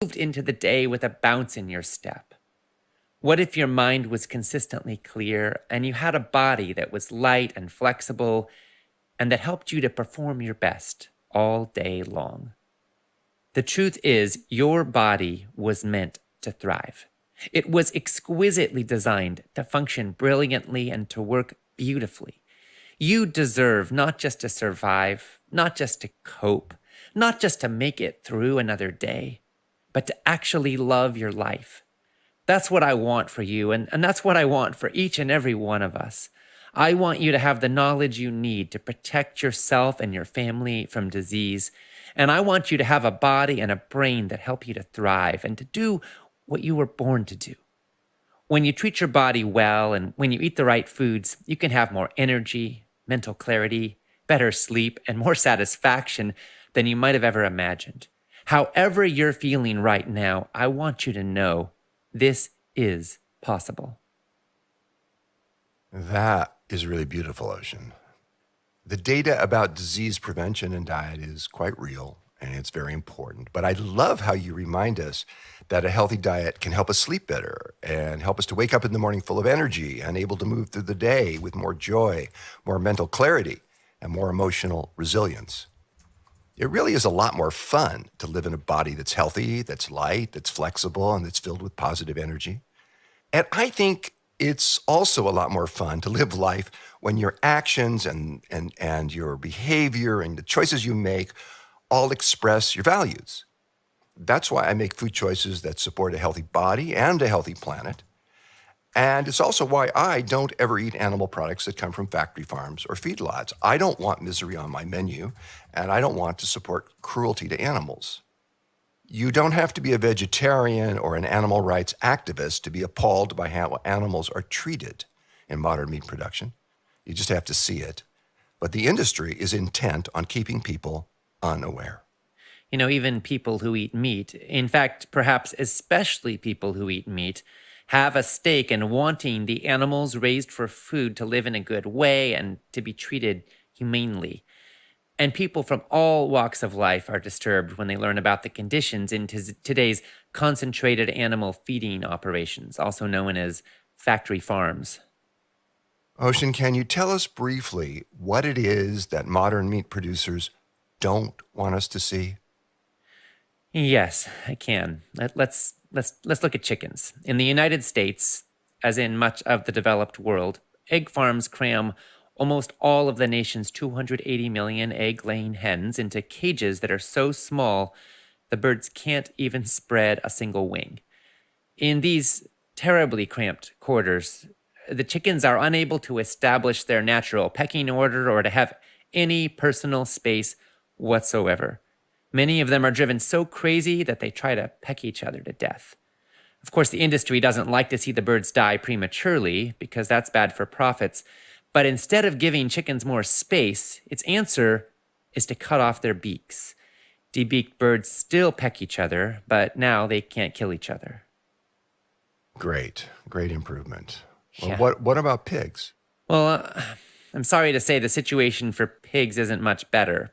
moved into the day with a bounce in your step? What if your mind was consistently clear and you had a body that was light and flexible and that helped you to perform your best all day long? The truth is, your body was meant to thrive. It was exquisitely designed to function brilliantly and to work beautifully. You deserve not just to survive, not just to cope, not just to make it through another day, but to actually love your life. That's what I want for you, and that's what I want for each and every one of us. I want you to have the knowledge you need to protect yourself and your family from disease. And I want you to have a body and a brain that help you to thrive and to do what you were born to do. When you treat your body well and when you eat the right foods, you can have more energy, mental clarity, better sleep, and more satisfaction than you might have ever imagined. However you're feeling right now, I want you to know this is possible. That is really beautiful, Ocean. The data about disease prevention and diet is quite real, and it's very important. But I love how you remind us that a healthy diet can help us sleep better and help us to wake up in the morning full of energy and able to move through the day with more joy, more mental clarity, and more emotional resilience. It really is a lot more fun to live in a body that's healthy, that's light, that's flexible, and that's filled with positive energy. And I think it's also a lot more fun to live life when your actions and your behavior and the choices you make all express your values. That's why I make food choices that support a healthy body and a healthy planet. And it's also why I don't ever eat animal products that come from factory farms or feedlots. I don't want misery on my menu, and I don't want to support cruelty to animals. You don't have to be a vegetarian or an animal rights activist to be appalled by how animals are treated in modern meat production. You just have to see it. But the industry is intent on keeping people unaware. Even people who eat meat, in fact, perhaps especially people who eat meat, have a stake in wanting the animals raised for food to live in a good way and to be treated humanely. And people from all walks of life are disturbed when they learn about the conditions in today's concentrated animal feeding operations, also known as factory farms. Ocean, can you tell us briefly what it is that modern meat producers don't want us to see? Yes, I can. Let's look at chickens. In the United States, as in much of the developed world, egg farms cram almost all of the nation's 280 million egg-laying hens into cages that are so small the birds can't even spread a single wing. In these terribly cramped quarters, the chickens are unable to establish their natural pecking order or to have any personal space whatsoever. Many of them are driven so crazy that they try to peck each other to death. Of course, the industry doesn't like to see the birds die prematurely because that's bad for profits. But instead of giving chickens more space, its answer is to cut off their beaks. Debeaked birds still peck each other, but now they can't kill each other. Great improvement. Well, Yeah. what about pigs? Well, I'm sorry to say the situation for pigs isn't much better.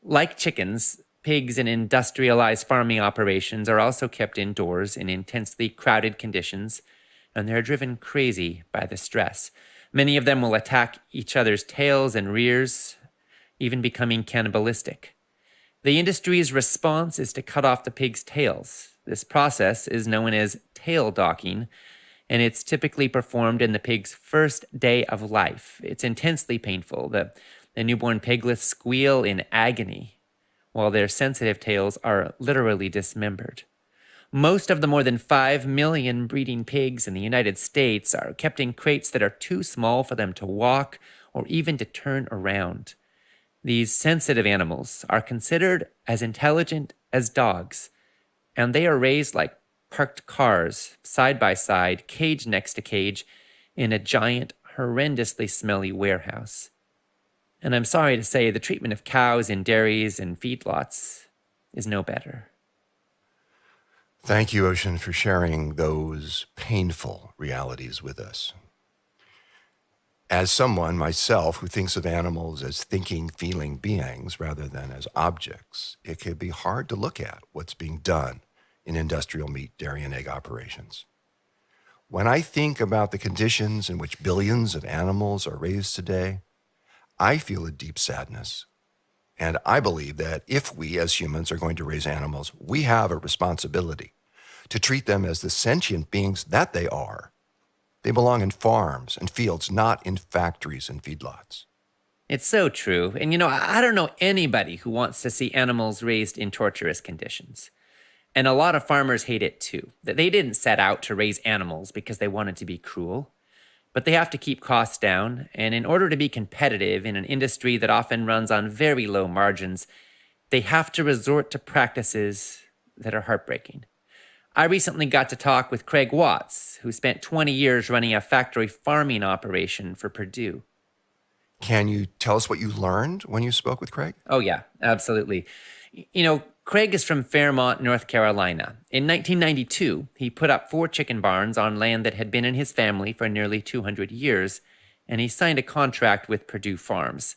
Like chickens, pigs in industrialized farming operations are also kept indoors in intensely crowded conditions, and they're driven crazy by the stress. Many of them will attack each other's tails and rears, even becoming cannibalistic. The industry's response is to cut off the pig's tails. This process is known as tail docking, and it's typically performed in the pig's first day of life. It's intensely painful. The newborn piglets squeal in agony, while their sensitive tails are literally dismembered. Most of the more than 5 million breeding pigs in the United States are kept in crates that are too small for them to walk or even to turn around. These sensitive animals are considered as intelligent as dogs, and they are raised like parked cars, side by side, cage next to cage, in a giant, horrendously smelly warehouse. And I'm sorry to say the treatment of cows in dairies and feedlots is no better. Thank you, Ocean, for sharing those painful realities with us. As someone myself who thinks of animals as thinking, feeling beings rather than as objects, it can be hard to look at what's being done in industrial meat, dairy, and egg operations. When I think about the conditions in which billions of animals are raised today, I feel a deep sadness. And I believe that if we as humans are going to raise animals, we have a responsibility to treat them as the sentient beings that they are. They belong in farms and fields, not in factories and feedlots. It's so true. And I don't know anybody who wants to see animals raised in torturous conditions. And a lot of farmers hate it too, that they didn't set out to raise animals because they wanted to be cruel. But they have to keep costs down, and in order to be competitive in an industry that often runs on very low margins, they have to resort to practices that are heartbreaking. I recently got to talk with Craig Watts, who spent 20 years running a factory farming operation for Purdue. Can you tell us what you learned when you spoke with Craig? Oh, yeah, absolutely. Craig is from Fairmont, North Carolina. In 1992, he put up 4 chicken barns on land that had been in his family for nearly 200 years, and he signed a contract with Purdue Farms.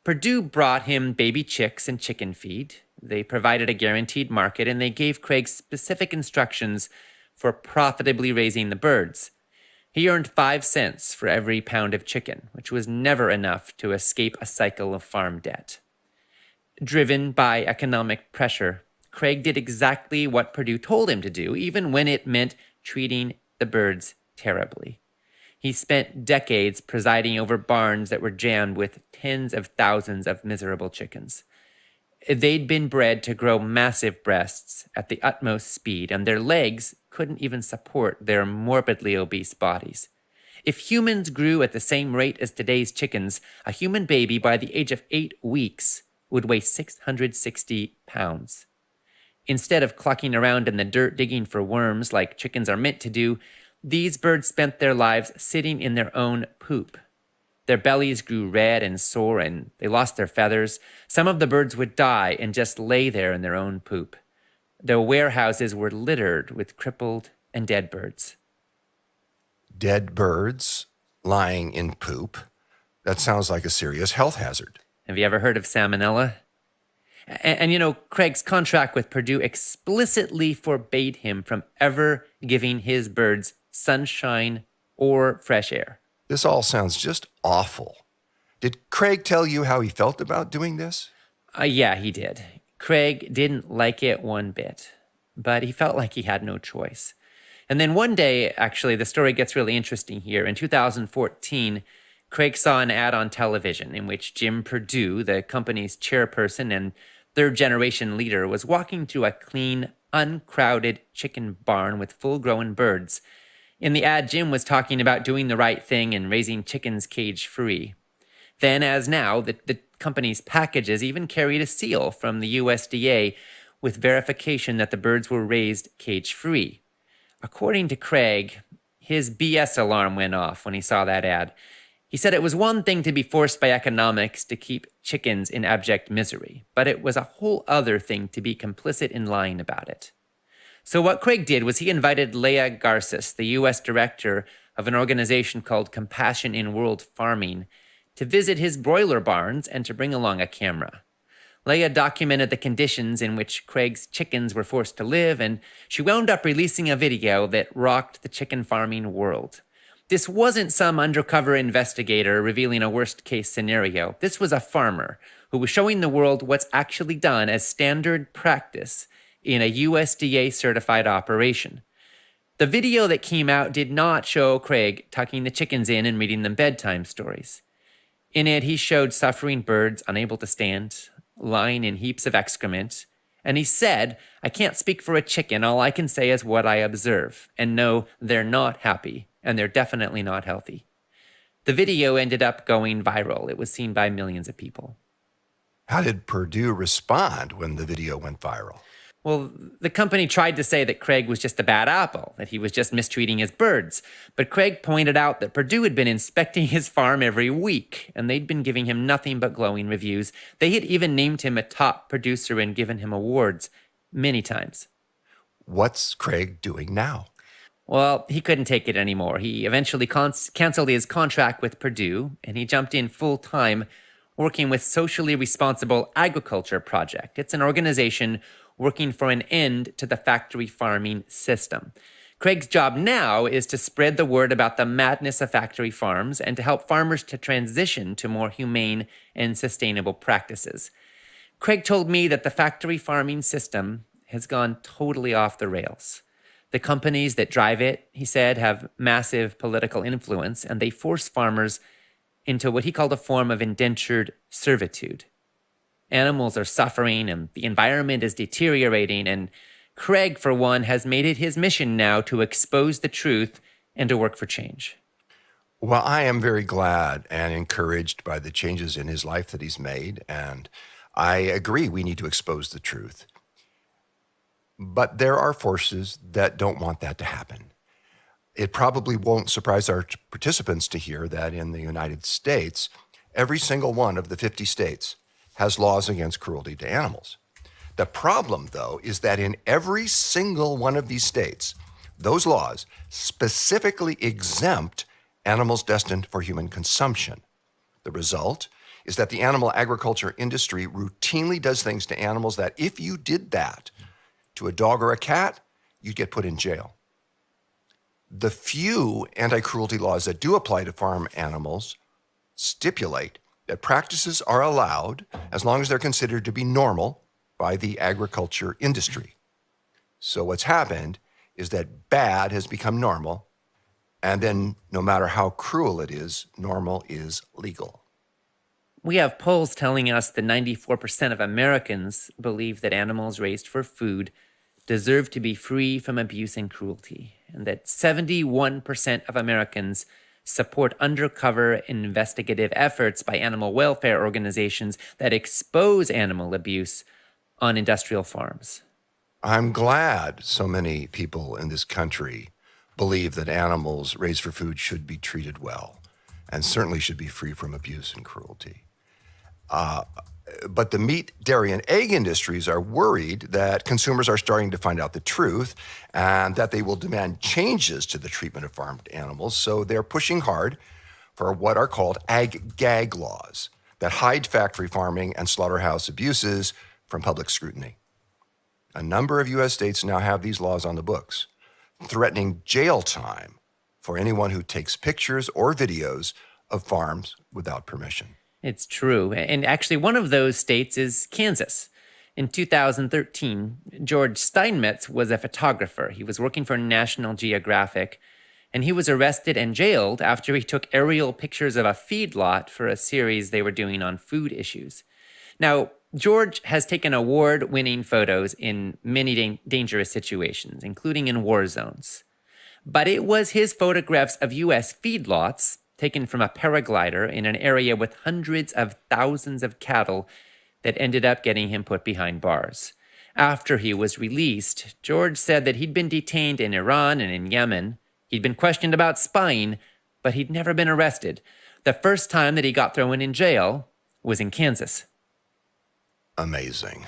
Purdue brought him baby chicks and chicken feed. They provided a guaranteed market, and they gave Craig specific instructions for profitably raising the birds. He earned 5 cents for every pound of chicken, which was never enough to escape a cycle of farm debt. Driven by economic pressure, Craig did exactly what Purdue told him to do, even when it meant treating the birds terribly. He spent decades presiding over barns that were jammed with tens of thousands of miserable chickens. They'd been bred to grow massive breasts at the utmost speed, and their legs couldn't even support their morbidly obese bodies. If humans grew at the same rate as today's chickens, a human baby by the age of 8 weeks would weigh 660 pounds. Instead of clucking around in the dirt digging for worms like chickens are meant to do, these birds spent their lives sitting in their own poop. Their bellies grew red and sore, and they lost their feathers. Some of the birds would die and just lay there in their own poop. Their warehouses were littered with crippled and dead birds. Dead birds lying in poop? That sounds like a serious health hazard. Have you ever heard of salmonella? And Craig's contract with Purdue explicitly forbade him from ever giving his birds sunshine or fresh air. This all sounds just awful. Did Craig tell you how he felt about doing this? Yeah, he did. Craig didn't like it one bit, but he felt like he had no choice. And then one day, actually, the story gets really interesting here. In 2014, Craig saw an ad on television in which Jim Purdue, the company's chairperson and third-generation leader, was walking through a clean, uncrowded chicken barn with full-grown birds. In the ad, Jim was talking about doing the right thing and raising chickens cage-free. Then, as now, the company's packages even carried a seal from the USDA with verification that the birds were raised cage-free. According to Craig, his BS alarm went off when he saw that ad. He said it was one thing to be forced by economics to keep chickens in abject misery, but it was a whole other thing to be complicit in lying about it. So what Craig did was he invited Leah Garces, the U.S. director of an organization called Compassion in World Farming, to visit his broiler barns and to bring along a camera. Leah documented the conditions in which Craig's chickens were forced to live, and she wound up releasing a video that rocked the chicken farming world. This wasn't some undercover investigator revealing a worst-case scenario. This was a farmer who was showing the world what's actually done as standard practice in a USDA-certified operation. The video that came out did not show Craig tucking the chickens in and reading them bedtime stories. In it, he showed suffering birds unable to stand, lying in heaps of excrement, and he said, "I can't speak for a chicken. All I can say is what I observe. And no, they're not happy, and they're definitely not healthy." The video ended up going viral. It was seen by millions of people. How did Purdue respond when the video went viral? Well, the company tried to say that Craig was just a bad apple, that he was just mistreating his birds. But Craig pointed out that Purdue had been inspecting his farm every week, and they'd been giving him nothing but glowing reviews. They had even named him a top producer and given him awards many times. What's Craig doing now? Well, he couldn't take it anymore. He eventually canceled his contract with Purdue, and he jumped in full-time working with Socially Responsible Agriculture Project. It's an organization working for an end to the factory farming system. Craig's job now is to spread the word about the madness of factory farms and to help farmers to transition to more humane and sustainable practices. Craig told me that the factory farming system has gone totally off the rails. The companies that drive it, he said, have massive political influence, and they force farmers into what he called a form of indentured servitude. Animals are suffering and the environment is deteriorating, and Craig, for one, has made it his mission now to expose the truth and to work for change. Well, I am very glad and encouraged by the changes in his life that he's made, and I agree we need to expose the truth. But there are forces that don't want that to happen. It probably won't surprise our participants to hear that in the United States, every single one of the 50 states has laws against cruelty to animals. The problem, though, is that in every single one of these states, those laws specifically exempt animals destined for human consumption. The result is that the animal agriculture industry routinely does things to animals that if you did that to a dog or a cat, you'd get put in jail. The few anti-cruelty laws that do apply to farm animals stipulate that practices are allowed as long as they're considered to be normal by the agriculture industry. So what's happened is that bad has become normal, and then no matter how cruel it is, normal is legal. We have polls telling us that 94% of Americans believe that animals raised for food deserve to be free from abuse and cruelty, and that 71% of Americans support undercover investigative efforts by animal welfare organizations that expose animal abuse on industrial farms. I'm glad so many people in this country believe that animals raised for food should be treated well and certainly should be free from abuse and cruelty. But the meat, dairy, and egg industries are worried that consumers are starting to find out the truth and that they will demand changes to the treatment of farmed animals. So they're pushing hard for what are called ag-gag laws that hide factory farming and slaughterhouse abuses from public scrutiny. A number of U.S. states now have these laws on the books, threatening jail time for anyone who takes pictures or videos of farms without permission. It's true. And actually, one of those states is Kansas. In 2013, George Steinmetz was a photographer. He was working for National Geographic, and he was arrested and jailed after he took aerial pictures of a feedlot for a series they were doing on food issues. Now, George has taken award-winning photos in many dangerous situations, including in war zones. But it was his photographs of U.S. feedlots, taken from a paraglider in an area with hundreds of thousands of cattle, that ended up getting him put behind bars. After he was released, George said that he'd been detained in Iran and in Yemen. He'd been questioned about spying, but he'd never been arrested. The first time that he got thrown in jail was in Kansas. Amazing.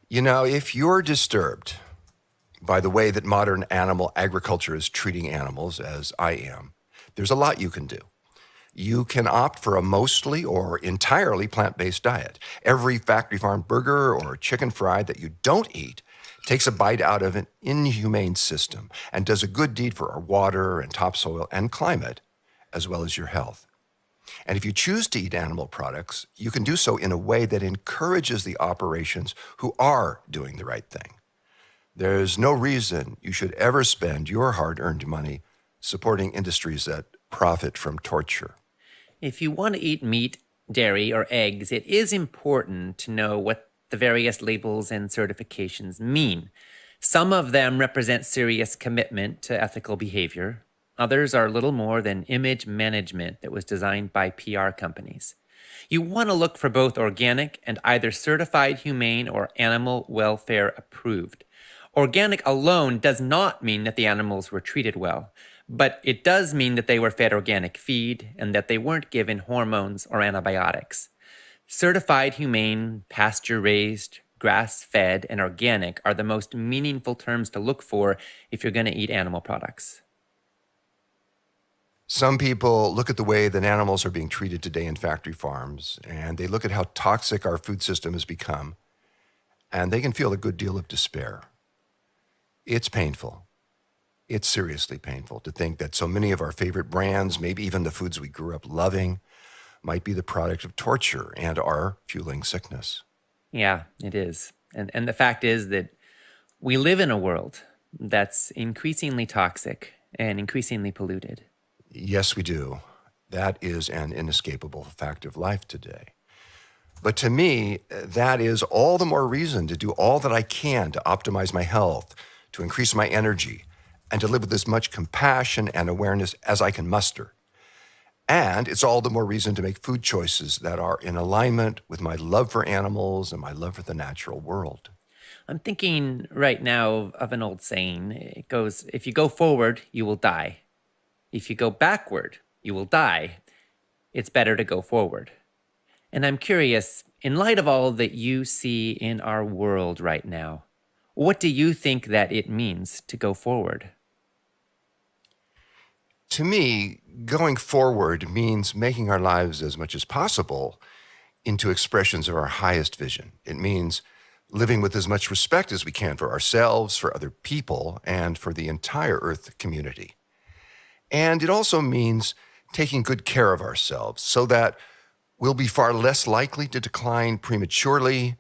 You know, if you're disturbed by the way that modern animal agriculture is treating animals, as I am, there's a lot you can do. You can opt for a mostly or entirely plant-based diet. Every factory farm burger or chicken fry that you don't eat takes a bite out of an inhumane system and does a good deed for our water and topsoil and climate, as well as your health. And if you choose to eat animal products, you can do so in a way that encourages the operations who are doing the right thing. There's no reason you should ever spend your hard-earned money supporting industries that profit from torture. If you want to eat meat, dairy, or eggs, it is important to know what the various labels and certifications mean. Some of them represent serious commitment to ethical behavior. Others are little more than image management that was designed by PR companies. You want to look for both organic and either certified humane or animal welfare approved. Organic alone does not mean that the animals were treated well, but it does mean that they were fed organic feed and that they weren't given hormones or antibiotics. Certified humane, pasture-raised, grass-fed, and organic are the most meaningful terms to look for if you're going to eat animal products. Some people look at the way that animals are being treated today in factory farms, and they look at how toxic our food system has become, and they can feel a good deal of despair. It's painful. It's seriously painful to think that so many of our favorite brands, maybe even the foods we grew up loving, might be the product of torture and are fueling sickness. Yeah, it is. And the fact is that we live in a world that's increasingly toxic and increasingly polluted. Yes, we do. That is an inescapable fact of life today. But to me, that is all the more reason to do all that I can to optimize my health, to increase my energy, and to live with as much compassion and awareness as I can muster. And it's all the more reason to make food choices that are in alignment with my love for animals and my love for the natural world. I'm thinking right now of an old saying. It goes, if you go forward, you will die. If you go backward, you will die. It's better to go forward. And I'm curious, in light of all that you see in our world right now, what do you think that it means to go forward? To me, going forward means making our lives as much as possible into expressions of our highest vision. It means living with as much respect as we can for ourselves, for other people, and for the entire Earth community. And it also means taking good care of ourselves so that we'll be far less likely to decline prematurely.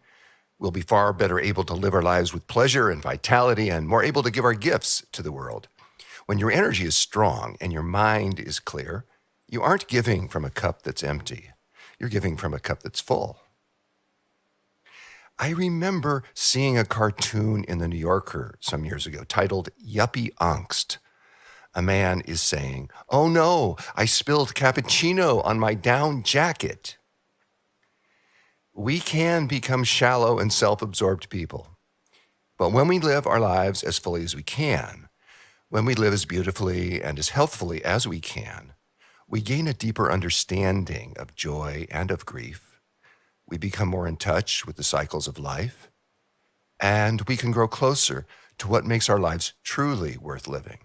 We'll be far better able to live our lives with pleasure and vitality and more able to give our gifts to the world. When your energy is strong and your mind is clear, you aren't giving from a cup that's empty. You're giving from a cup that's full. I remember seeing a cartoon in the New Yorker some years ago titled Yuppie Angst. A man is saying, "Oh no, I spilled cappuccino on my down jacket." We can become shallow and self-absorbed people. But when we live our lives as fully as we can, when we live as beautifully and as healthfully as we can, we gain a deeper understanding of joy and of grief. We become more in touch with the cycles of life, and we can grow closer to what makes our lives truly worth living.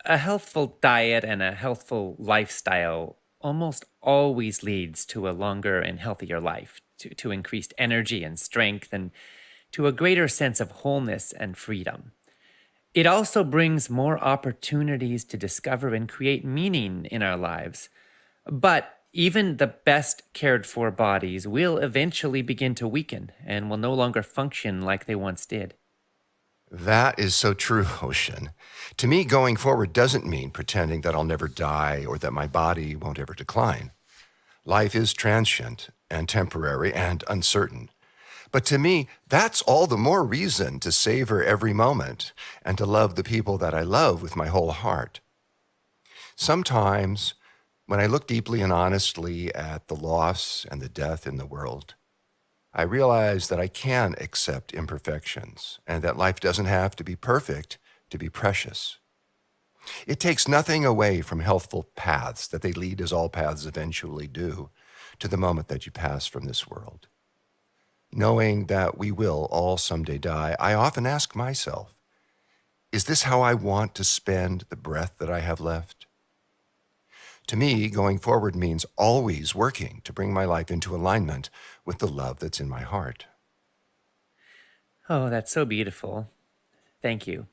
A healthful diet and a healthful lifestyle almost always leads to a longer and healthier life, to increased energy and strength, and to a greater sense of wholeness and freedom. It also brings more opportunities to discover and create meaning in our lives. But even the best cared for bodies will eventually begin to weaken and will no longer function like they once did. That is so true, Ocean. To me, going forward doesn't mean pretending that I'll never die or that my body won't ever decline. Life is transient and temporary and uncertain. But to me, that's all the more reason to savor every moment and to love the people that I love with my whole heart. Sometimes, when I look deeply and honestly at the loss and the death in the world, I realize that I can accept imperfections and that life doesn't have to be perfect to be precious. It takes nothing away from healthful paths, that they lead, as all paths eventually do, to the moment that you pass from this world. Knowing that we will all someday die, I often ask myself, is this how I want to spend the breath that I have left? To me, going forward means always working to bring my life into alignment with the love that's in my heart. Oh, that's so beautiful. Thank you.